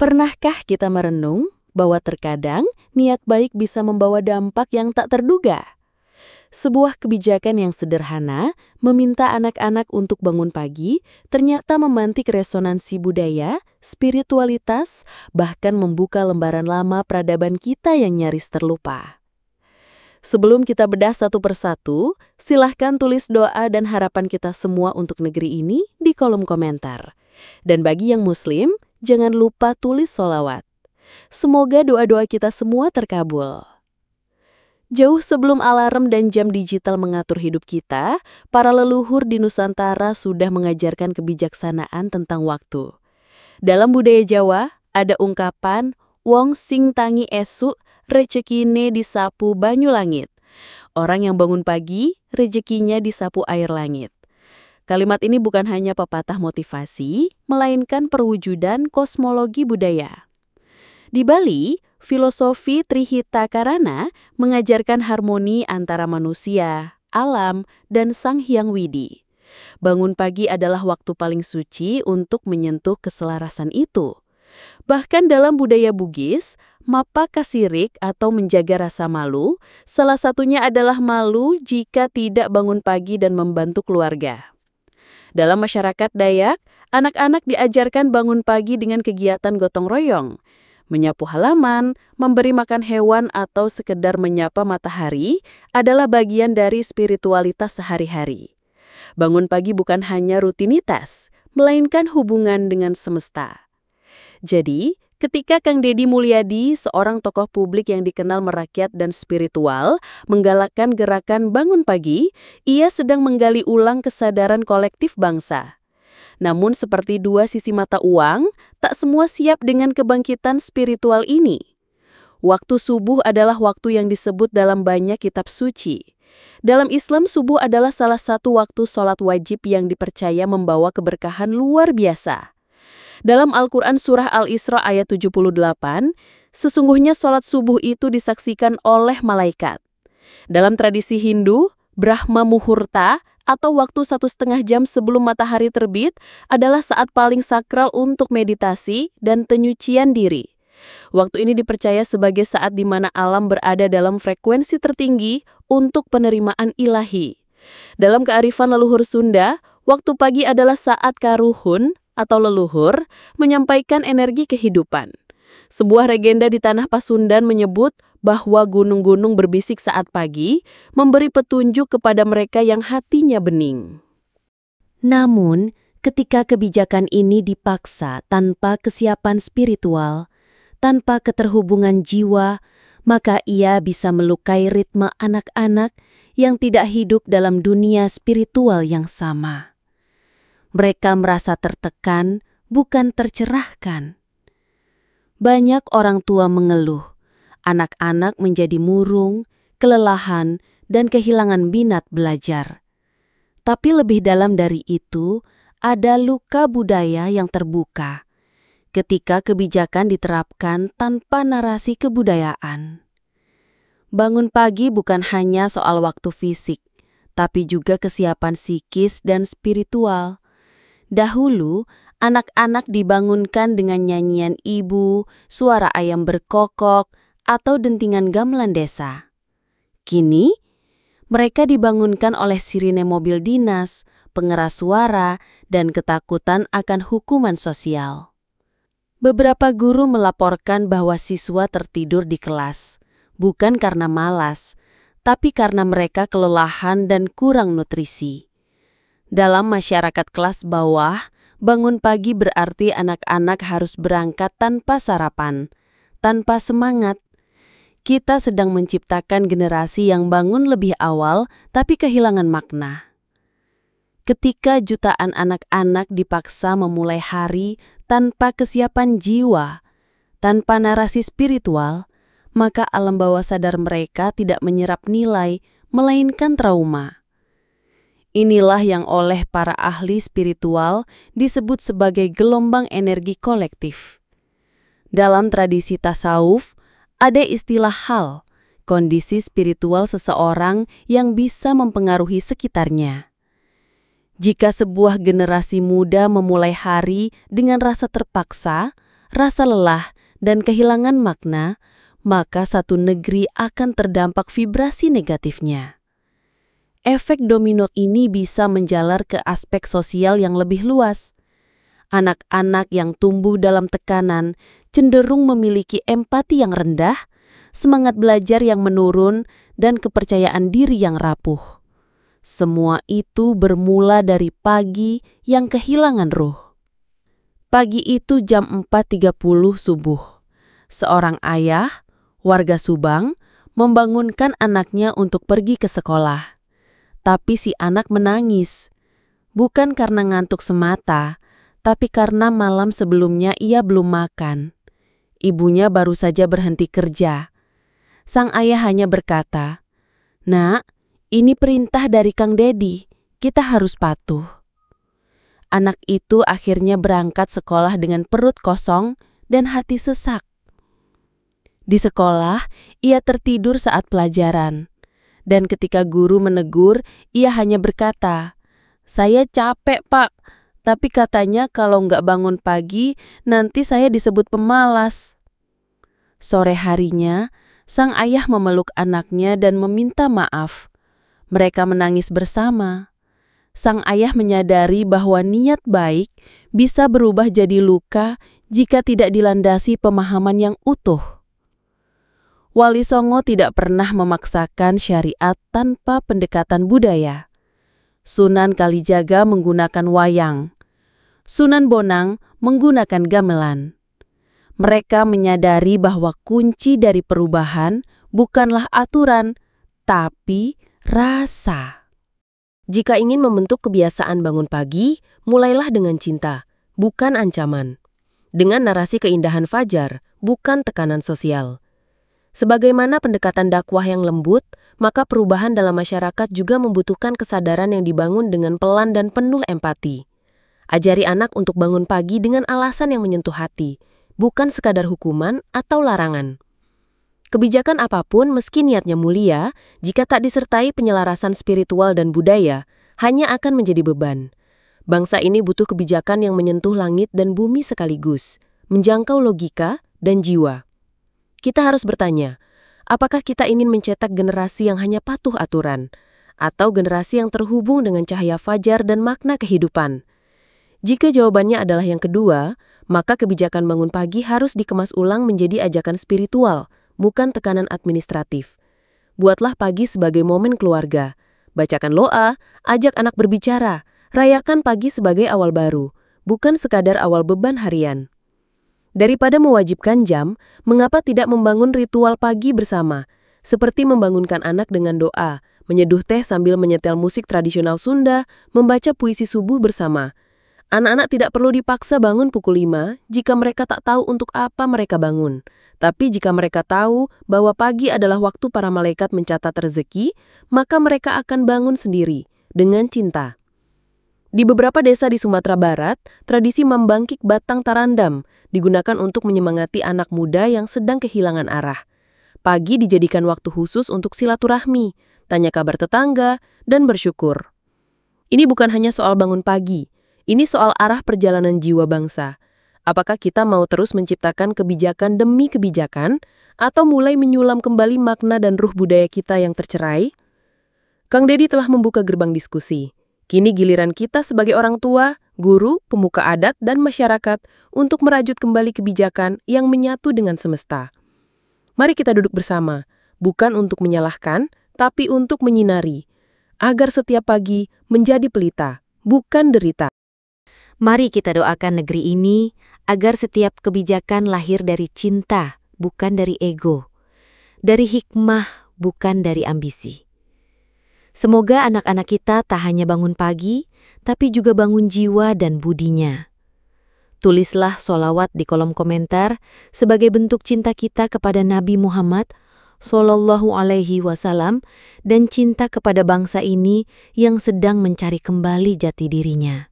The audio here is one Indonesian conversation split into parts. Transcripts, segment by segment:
Pernahkah kita merenung bahwa terkadang niat baik bisa membawa dampak yang tak terduga? Sebuah kebijakan yang sederhana, meminta anak-anak untuk bangun pagi, ternyata memantik resonansi budaya, spiritualitas, bahkan membuka lembaran lama peradaban kita yang nyaris terlupa. Sebelum kita bedah satu persatu, silahkan tulis doa dan harapan kita semua untuk negeri ini di kolom komentar. Dan bagi yang muslim, jangan lupa tulis sholawat. Semoga doa-doa kita semua terkabul. Jauh sebelum alarm dan jam digital mengatur hidup kita, para leluhur di Nusantara sudah mengajarkan kebijaksanaan tentang waktu. Dalam budaya Jawa, ada ungkapan, wong sing tangi esuk, rejekine disapu banyu langit. Orang yang bangun pagi, rejekinya disapu air langit. Kalimat ini bukan hanya pepatah motivasi, melainkan perwujudan kosmologi budaya. Di Bali, filosofi Trihita Karana mengajarkan harmoni antara manusia, alam, dan Sang Hyang Widi. Bangun pagi adalah waktu paling suci untuk menyentuh keselarasan itu. Bahkan dalam budaya Bugis, mapa kasirik atau menjaga rasa malu, salah satunya adalah malu jika tidak bangun pagi dan membantu keluarga. Dalam masyarakat Dayak, anak-anak diajarkan bangun pagi dengan kegiatan gotong royong, menyapu halaman, memberi makan hewan atau sekedar menyapa matahari adalah bagian dari spiritualitas sehari-hari. Bangun pagi bukan hanya rutinitas, melainkan hubungan dengan semesta. Jadi, ketika Kang Deddy Mulyadi, seorang tokoh publik yang dikenal merakyat dan spiritual, menggalakkan gerakan bangun pagi, ia sedang menggali ulang kesadaran kolektif bangsa. Namun seperti dua sisi mata uang, tak semua siap dengan kebangkitan spiritual ini. Waktu subuh adalah waktu yang disebut dalam banyak kitab suci. Dalam Islam, subuh adalah salah satu waktu sholat wajib yang dipercaya membawa keberkahan luar biasa. Dalam Al-Quran Surah Al-Isra ayat 78, sesungguhnya sholat subuh itu disaksikan oleh malaikat. Dalam tradisi Hindu, Brahma Muhurta atau waktu 1,5 jam sebelum matahari terbit adalah saat paling sakral untuk meditasi dan penyucian diri. Waktu ini dipercaya sebagai saat di mana alam berada dalam frekuensi tertinggi untuk penerimaan ilahi. Dalam kearifan leluhur Sunda, waktu pagi adalah saat karuhun atau leluhur menyampaikan energi kehidupan. Sebuah legenda di tanah Pasundan menyebut bahwa gunung-gunung berbisik saat pagi, memberi petunjuk kepada mereka yang hatinya bening. Namun, ketika kebijakan ini dipaksa tanpa kesiapan spiritual, tanpa keterhubungan jiwa, maka ia bisa melukai ritme anak-anak yang tidak hidup dalam dunia spiritual yang sama. Mereka merasa tertekan, bukan tercerahkan. Banyak orang tua mengeluh, anak-anak menjadi murung, kelelahan, dan kehilangan minat belajar. Tapi lebih dalam dari itu, ada luka budaya yang terbuka ketika kebijakan diterapkan tanpa narasi kebudayaan. Bangun pagi bukan hanya soal waktu fisik, tapi juga kesiapan psikis dan spiritual. Dahulu, anak-anak dibangunkan dengan nyanyian ibu, suara ayam berkokok, atau dentingan gamelan desa. Kini, mereka dibangunkan oleh sirine mobil dinas, pengeras suara, dan ketakutan akan hukuman sosial. Beberapa guru melaporkan bahwa siswa tertidur di kelas, bukan karena malas, tapi karena mereka kelelahan dan kurang nutrisi. Dalam masyarakat kelas bawah, bangun pagi berarti anak-anak harus berangkat tanpa sarapan, tanpa semangat. Kita sedang menciptakan generasi yang bangun lebih awal tapi kehilangan makna. Ketika jutaan anak-anak dipaksa memulai hari tanpa kesiapan jiwa, tanpa narasi spiritual, maka alam bawah sadar mereka tidak menyerap nilai, melainkan trauma. Inilah yang oleh para ahli spiritual disebut sebagai gelombang energi kolektif. Dalam tradisi tasawuf, ada istilah hal, kondisi spiritual seseorang yang bisa mempengaruhi sekitarnya. Jika sebuah generasi muda memulai hari dengan rasa terpaksa rasa lelah, dan kehilangan makna, maka satu negeri akan terdampak vibrasi negatifnya. Efek domino ini bisa menjalar ke aspek sosial yang lebih luas. Anak-anak yang tumbuh dalam tekanan cenderung memiliki empati yang rendah, semangat belajar yang menurun, dan kepercayaan diri yang rapuh. Semua itu bermula dari pagi yang kehilangan ruh. Pagi itu jam 4.30 subuh. Seorang ayah, warga Subang, membangunkan anaknya untuk pergi ke sekolah. Tapi si anak menangis, bukan karena ngantuk semata, tapi karena malam sebelumnya ia belum makan. Ibunya baru saja berhenti kerja. Sang ayah hanya berkata, "Nak, ini perintah dari Kang Dedi, kita harus patuh." Anak itu akhirnya berangkat sekolah dengan perut kosong dan hati sesak. Di sekolah, ia tertidur saat pelajaran. Dan ketika guru menegur, ia hanya berkata, "Saya capek, Pak. Tapi katanya kalau nggak bangun pagi, nanti saya disebut pemalas." Sore harinya, sang ayah memeluk anaknya dan meminta maaf. Mereka menangis bersama. Sang ayah menyadari bahwa niat baik bisa berubah jadi luka jika tidak dilandasi pemahaman yang utuh. Wali Songo tidak pernah memaksakan syariat tanpa pendekatan budaya. Sunan Kalijaga menggunakan wayang. Sunan Bonang menggunakan gamelan. Mereka menyadari bahwa kunci dari perubahan bukanlah aturan, tapi rasa. Jika ingin membentuk kebiasaan bangun pagi, mulailah dengan cinta, bukan ancaman. Dengan narasi keindahan fajar, bukan tekanan sosial. Sebagaimana pendekatan dakwah yang lembut, maka perubahan dalam masyarakat juga membutuhkan kesadaran yang dibangun dengan pelan dan penuh empati. Ajari anak untuk bangun pagi dengan alasan yang menyentuh hati, bukan sekadar hukuman atau larangan. Kebijakan apapun meski niatnya mulia, jika tak disertai penyelarasan spiritual dan budaya, hanya akan menjadi beban. Bangsa ini butuh kebijakan yang menyentuh langit dan bumi sekaligus, menjangkau logika dan jiwa. Kita harus bertanya, apakah kita ingin mencetak generasi yang hanya patuh aturan, atau generasi yang terhubung dengan cahaya fajar dan makna kehidupan? Jika jawabannya adalah yang kedua, maka kebijakan bangun pagi harus dikemas ulang menjadi ajakan spiritual, bukan tekanan administratif. Buatlah pagi sebagai momen keluarga. Bacakan doa, ajak anak berbicara, rayakan pagi sebagai awal baru, bukan sekadar awal beban harian. Daripada mewajibkan jam, mengapa tidak membangun ritual pagi bersama, seperti membangunkan anak dengan doa, menyeduh teh sambil menyetel musik tradisional Sunda, membaca puisi subuh bersama. Anak-anak tidak perlu dipaksa bangun pukul 5 jika mereka tak tahu untuk apa mereka bangun. Tapi jika mereka tahu bahwa pagi adalah waktu para malaikat mencatat rezeki, maka mereka akan bangun sendiri, dengan cinta. Di beberapa desa di Sumatera Barat, tradisi membangkik batang tarandam digunakan untuk menyemangati anak muda yang sedang kehilangan arah. Pagi dijadikan waktu khusus untuk silaturahmi, tanya kabar tetangga, dan bersyukur. Ini bukan hanya soal bangun pagi, ini soal arah perjalanan jiwa bangsa. Apakah kita mau terus menciptakan kebijakan demi kebijakan, atau mulai menyulam kembali makna dan ruh budaya kita yang tercerai? Kang Dedi telah membuka gerbang diskusi. Kini giliran kita sebagai orang tua, guru, pemuka adat, dan masyarakat untuk merajut kembali kebijakan yang menyatu dengan semesta. Mari kita duduk bersama, bukan untuk menyalahkan, tapi untuk menyinari, agar setiap pagi menjadi pelita, bukan derita. Mari kita doakan negeri ini agar setiap kebijakan lahir dari cinta, bukan dari ego, dari hikmah, bukan dari ambisi. Semoga anak-anak kita tak hanya bangun pagi, tapi juga bangun jiwa dan budinya. Tulislah sholawat di kolom komentar sebagai bentuk cinta kita kepada Nabi Muhammad SAW dan cinta kepada bangsa ini yang sedang mencari kembali jati dirinya.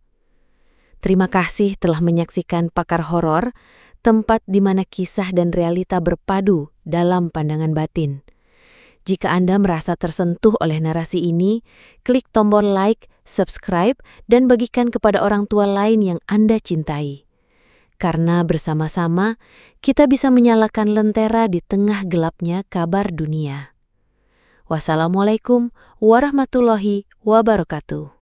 Terima kasih telah menyaksikan Pakar Horor, tempat di mana kisah dan realita berpadu dalam pandangan batin. Jika Anda merasa tersentuh oleh narasi ini, klik tombol like, subscribe, dan bagikan kepada orang tua lain yang Anda cintai. karena bersama-sama kita bisa menyalakan lentera di tengah gelapnya kabar dunia. Wassalamualaikum warahmatullahi wabarakatuh.